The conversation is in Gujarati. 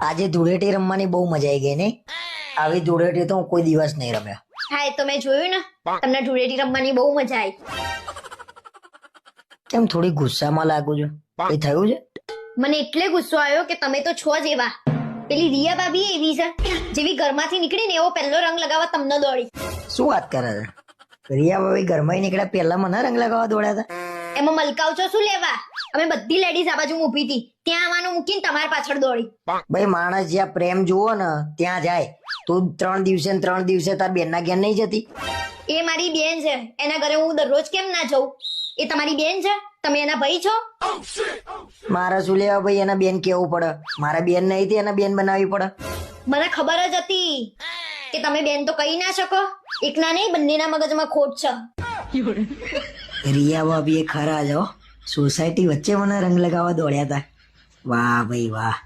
આજે ધૂળેટી રમવાની બહુ મજા આવી ગઈ ને. આવી ધૂળેટી તો હું કોઈ દિવસ નહીં રમ્યો. હા એ તો મેં જોયું ને, તમને ધૂળેટી રમવાની બહુ મજા આવી. કેમ થોડી ગુસ્સામાં લાગુ છો? કઈ થયું છે? મને એટલે ગુસ્સો આવ્યો કે તમે તો છો જ એવા. પેલી રિયા ભાભી એવી છે, જેવી ઘરમાંથી નીકળી ને એવો પહેલો રંગ લગાવવા તમને દોડી. શું વાત કરે છે? રિયા ભાઈ ઘરમાં નીકળ્યા પહેલા મને રંગ લગાવવા દોડ્યા હતા. એમાં મલકાવ છો શું લેવા? અમે બધી લેડીઝ આ બાજુ ઊભી હતી, ત્યાં આવવાનું મૂકીને તમારી પાછળ દોડી. ભાઈ માણસ જ્યાં પ્રેમ જુઓ ને ત્યાં જાય. તું 3 દિવસે ને 3 દિવસે તાર બેનના ઘેર નહીં જતી? એ મારી બેન છે, એના ઘરે હું દરરોજ કેમ ના જઉં? એ તમારી બેન છે, તમે એના ભાઈ છો. મારે શું લેવા ભાઈ એના બેન કેવું પડે? મારા બેન નહીં હતી, એના બેન બનાવવી પડે. મને ખબર જ હતી કે તમે બેન તો કહી ના શકો. એકના નહીં, બંનેના મગજમાં ખોટ છે. રિયા ભાભી એ ખરા જ હો. સોસાયટી વચ્ચે મને રંગ લગાવવા દોડ્યા હતા. વાહ ભાઈ વાહ.